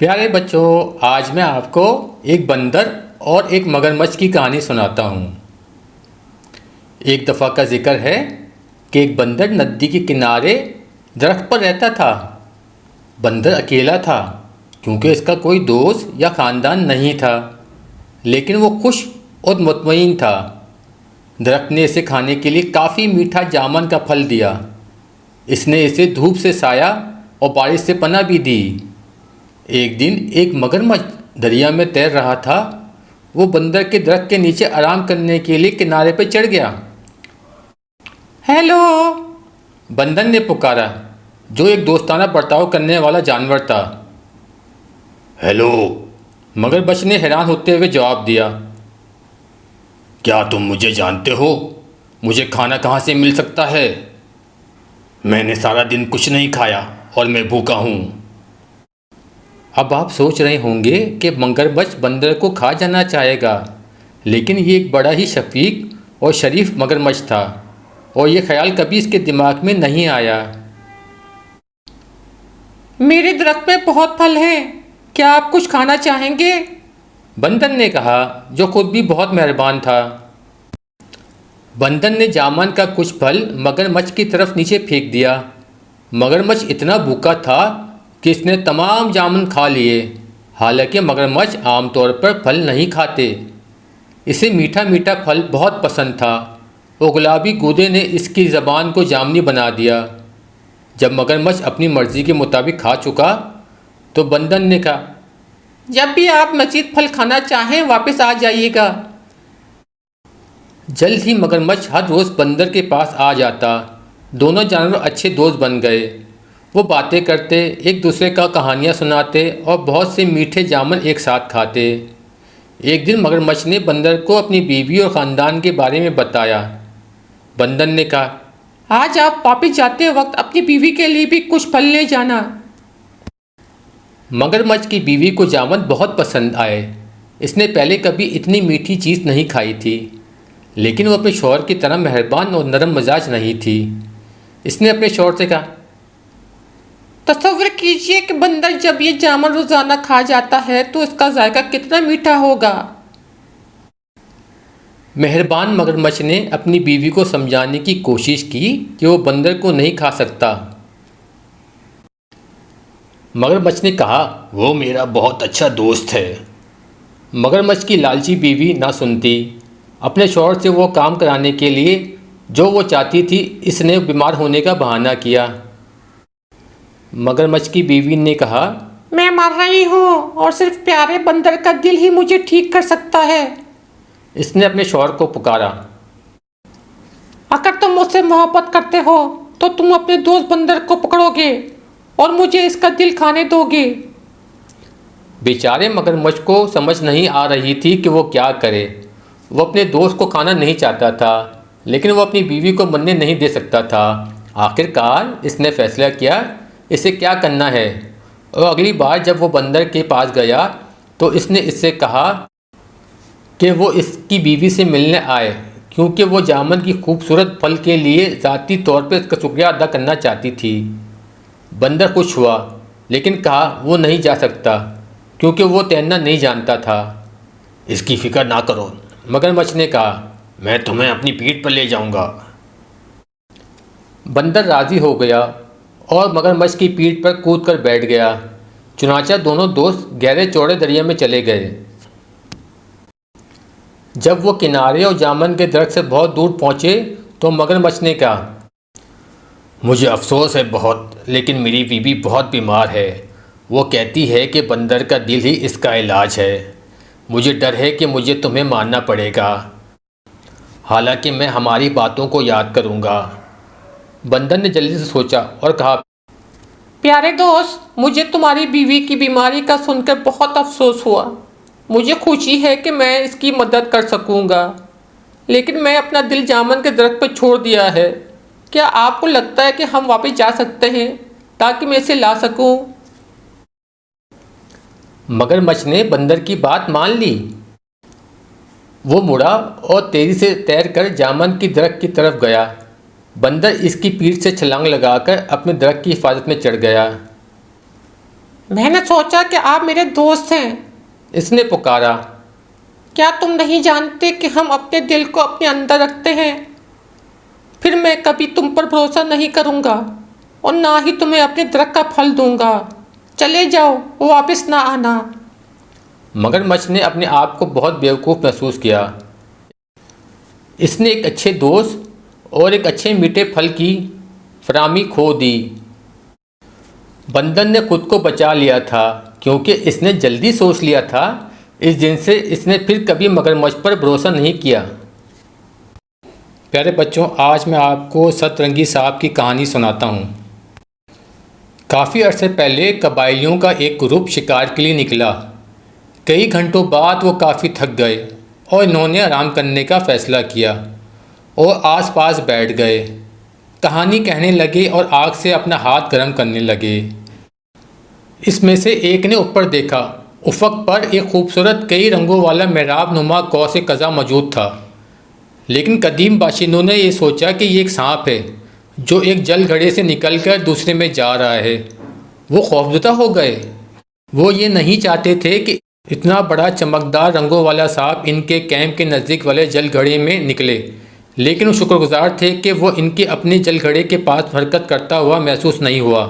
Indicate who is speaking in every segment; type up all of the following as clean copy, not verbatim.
Speaker 1: प्यारे बच्चों, आज मैं आपको एक बंदर और एक मगरमच्छ की कहानी सुनाता हूँ। एक दफ़ा का जिक्र है कि एक बंदर नदी के किनारे दरख्त पर रहता था। बंदर अकेला था क्योंकि इसका कोई दोस्त या ख़ानदान नहीं था, लेकिन वो खुश और मुतमईन था। दरख्त ने इसे खाने के लिए काफ़ी मीठा जामुन का फल दिया। इसने इसे धूप से साया और बारिश से पनाह भी दी। एक दिन एक मगरमच्छ दरिया में तैर रहा था। वो बंदर के दरख्त के नीचे आराम करने के लिए किनारे पर चढ़ गया। हेलो, बंदर ने पुकारा, जो एक दोस्ताना बर्ताव करने वाला जानवर था। हेलो, मगरमच्छ ने हैरान होते हुए जवाब दिया। क्या तुम मुझे जानते हो? मुझे खाना कहाँ से मिल सकता है? मैंने सारा दिन कुछ नहीं खाया और मैं भूखा हूँ। अब आप सोच रहे होंगे कि मगरमच्छ बंदर को खा जाना चाहेगा, लेकिन ये एक बड़ा ही शफीक और शरीफ मगरमच्छ था और ये ख्याल कभी इसके दिमाग में नहीं आया। मेरे दरख्त में बहुत फल हैं, क्या आप कुछ खाना चाहेंगे? बंदर ने कहा, जो खुद भी बहुत मेहरबान था। बंदर ने जामुन का कुछ फल मगरमच्छ की तरफ नीचे फेंक दिया। मगरमच्छ इतना भूखा था कि इसने तमाम जामुन खा लिए। हालांकि मगरमच्छ आमतौर पर फल नहीं खाते। इसे मीठा मीठा फल बहुत पसंद था और गुलाबी गूदे ने इसकी ज़बान को जामुनी बना दिया। जब मगरमच्छ अपनी मर्ज़ी के मुताबिक खा चुका तो बंदर ने कहा, जब भी आप मज़ीद फल खाना चाहें वापस आ जाइएगा। जल्द ही मगरमच्छ हर रोज़ बंदर के पास आ जाता। दोनों जानवर अच्छे दोस्त बन गए। वो बातें करते, एक दूसरे का कहानियाँ सुनाते और बहुत से मीठे जामुन एक साथ खाते। एक दिन मगरमच्छ ने बंदर को अपनी बीवी और ख़ानदान के बारे में बताया। बंदर ने कहा, आज आप वापस जाते वक्त अपनी बीवी के लिए भी कुछ फल ले जाना। मगरमच्छ की बीवी को जामुन बहुत पसंद आए। इसने पहले कभी इतनी मीठी चीज़ नहीं खाई थी, लेकिन वो अपने शौहर की तरह मेहरबान और नरम मिजाज नहीं थी। इसने अपने शौहर से कहा, तसव्वुर कीजिए कि बंदर जब ये जामुन रोज़ाना खा जाता है तो इसका जायका कितना मीठा होगा। मेहरबान मगरमच्छ ने अपनी बीवी को समझाने की कोशिश की कि वो बंदर को नहीं खा सकता। मगरमच्छ ने कहा, वो मेरा बहुत अच्छा दोस्त है। मगरमच्छ की लालची बीवी ना सुनती। अपने शौहर से वो काम कराने के लिए जो वो चाहती थी, इसने बीमार होने का बहाना किया। मगरमच्छ की बीवी ने कहा, मैं मर रही हूँ और सिर्फ प्यारे बंदर का दिल ही मुझे ठीक कर सकता है। इसने अपने शौहर को पुकारा, अगर तुम मुझसे मोहब्बत करते हो तो तुम अपने दोस्त बंदर को पकड़ोगे और मुझे इसका दिल खाने दोगे। बेचारे मगरमच्छ को समझ नहीं आ रही थी कि वो क्या करे। वो अपने दोस्त को खाना नहीं चाहता था, लेकिन वो अपनी बीवी को मरने नहीं दे सकता था। आखिरकार इसने फैसला किया इसे क्या करना है, और अगली बार जब वो बंदर के पास गया तो इसने इससे कहा कि वो इसकी बीवी से मिलने आए, क्योंकि वो जामुन की खूबसूरत फल के लिए ज़ाती तौर पर इसका शुक्रिया अदा करना चाहती थी। बंदर खुश हुआ, लेकिन कहा वो नहीं जा सकता क्योंकि वो तैरना नहीं जानता था। इसकी फ़िक्र ना करो, मगरमच्छ ने कहा, मैं तुम्हें अपनी पीठ पर ले जाऊंगा। बंदर राज़ी हो गया और मगरमच्छ की पीठ पर कूद कर बैठ गया। चुनांचे दोनों दोस्त गहरे चौड़े दरिया में चले गए। जब वो किनारे और जामुन के दरख्त से बहुत दूर पहुँचे तो मगरमच्छ ने कहा, मुझे अफसोस है बहुत, लेकिन मेरी बीवी बहुत बीमार है। वो कहती है कि बंदर का दिल ही इसका इलाज है। मुझे डर है कि मुझे तुम्हें मारना पड़ेगा, हालांकि मैं हमारी बातों को याद करूँगा। बंदर ने जल्दी से सोचा और कहा, प्यारे दोस्त, मुझे तुम्हारी बीवी की बीमारी का सुनकर बहुत अफसोस हुआ। मुझे खुशी है कि मैं इसकी मदद कर सकूंगा, लेकिन मैं अपना दिल जामुन के दरख्त पर छोड़ दिया है। क्या आपको लगता है कि हम वापस जा सकते हैं ताकि मैं इसे ला सकूं? मगरमच्छ ने बंदर की बात मान ली। वो मुड़ा और तेजी से तैरकर जामुन की दरख्त की तरफ गया। बंदर इसकी पीठ से छलांग लगाकर अपने दरख्त की हिफाजत में चढ़ गया।
Speaker 2: मैंने सोचा कि आप मेरे दोस्त हैं।
Speaker 1: इसने पुकारा।
Speaker 2: क्या तुम नहीं जानते कि हम अपने दिल को अपने अंदर रखते हैं? फिर मैं कभी तुम पर भरोसा नहीं करूँगा और ना ही तुम्हें अपने दरख्त का फल दूंगा। चले जाओ, वापस ना आना।
Speaker 1: मगरमच्छ ने अपने आप को बहुत बेवकूफ़ महसूस किया। इसने एक अच्छे दोस्त और एक अच्छे मीठे फल की फराहमी खो दी। बंदर ने खुद को बचा लिया था क्योंकि इसने जल्दी सोच लिया था। इस दिन से इसने फिर कभी मगरमच्छ पर भरोसा नहीं किया। प्यारे बच्चों, आज मैं आपको सतरंगी सांप की कहानी सुनाता हूँ। काफ़ी अरसे पहले कबायलियों का एक ग्रुप शिकार के लिए निकला। कई घंटों बाद वो काफ़ी थक गए और इन्होंने आराम करने का फ़ैसला किया और आसपास बैठ गए। कहानी कहने लगे और आग से अपना हाथ गर्म करने लगे। इसमें से एक ने ऊपर देखा। उफ़क़ पर एक खूबसूरत कई रंगों वाला मेहराब नुमा कौस कज़ा मौजूद था। लेकिन कदीम बाशिंदों ने यह सोचा कि ये एक सांप है जो एक जल घड़े से निकलकर दूसरे में जा रहा है। वो खौफज़दा हो गए। वो ये नहीं चाहते थे कि इतना बड़ा चमकदार रंगों वाला सांप इनके कैंप के नज़दीक वाले जल घड़े में निकले। लेकिन वो शुक्रगुजार थे कि वो इनके अपने जल घड़े के पास हरकत करता हुआ महसूस नहीं हुआ।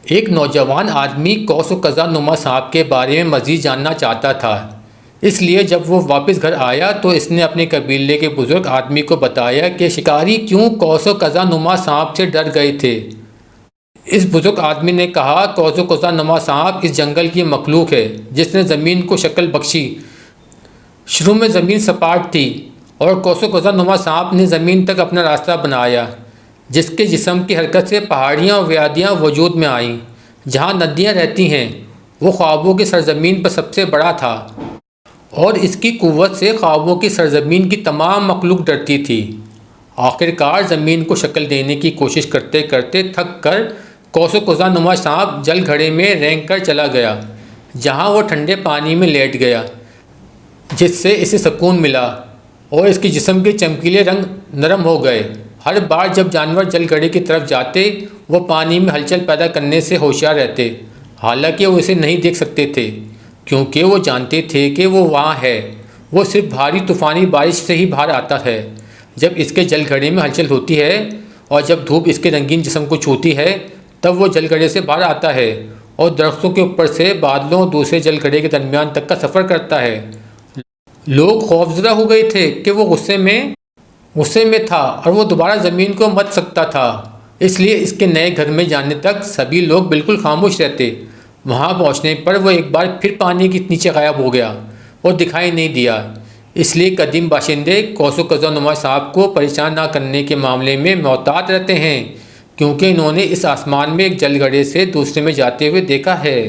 Speaker 1: एक नौजवान आदमी कौस कज़ा नुमा सांप के बारे में मज़ीद जानना चाहता था। इसलिए जब वो वापस घर आया तो इसने अपने कबीले के बुज़ुर्ग आदमी को बताया कि शिकारी क्यों कौस कज़ा नुमा सांप से डर गए थे। इस बुज़ुर्ग आदमी ने कहा, कौस कज़ा नुमा सांप इस जंगल की मखलूक है जिसने ज़मीन को शक्ल बख्शी। शुरू में ज़मीन सपाट थी और कौस कज़ा नुमा सांप ने ज़मीन तक अपना रास्ता बनाया, जिसके जिस्म की हरकत से पहाड़ियाँ और वादियाँ वजूद में आईं। जहाँ नदियाँ रहती हैं वो ख्वाबों की सरजमीन पर सबसे बड़ा था और इसकी कुव्वत से ख्वाबों की सरजमीन की तमाम मखलूक डरती थी। आखिरकार ज़मीन को शक्ल देने की कोशिश करते करते थक कर कौस कज़ा नुमा सांप जल घड़े में रेंग कर चला गया, जहाँ वो ठंडे पानी में लेट गया, जिससे इसे सुकून मिला और इसके जिस्म के चमकीले रंग नरम हो गए। हर बार जब जानवर जल घड़े की तरफ जाते वो पानी में हलचल पैदा करने से होशियार रहते। हालांकि वो इसे नहीं देख सकते थे क्योंकि वो जानते थे कि वो वहाँ है। वो सिर्फ भारी तूफ़ानी बारिश से ही बाहर आता है। जब इसके जल घड़े में हलचल होती है और जब धूप इसके रंगीन जिस्म को छूती है तब वो जल घड़े से बाहर आता है और दरख्तों के ऊपर से बादलों और दूसरे जल घड़े के दरमियान तक का सफ़र करता है। लोग खौफज़दा हो गए थे कि वो गुस्से में था और वो दोबारा ज़मीन को मच सकता था। इसलिए इसके नए घर में जाने तक सभी लोग बिल्कुल खामोश रहते। वहाँ पहुँचने पर वो एक बार फिर पानी के नीचे गायब हो गया और दिखाई नहीं दिया। इसलिए कदीम बाशिंदे कौस कज़ा नुमा सांप को परेशान ना करने के मामले में मोहतात रहते हैं, क्योंकि इन्होंने इस आसमान में एक जलघड़े से दूसरे में जाते हुए देखा है।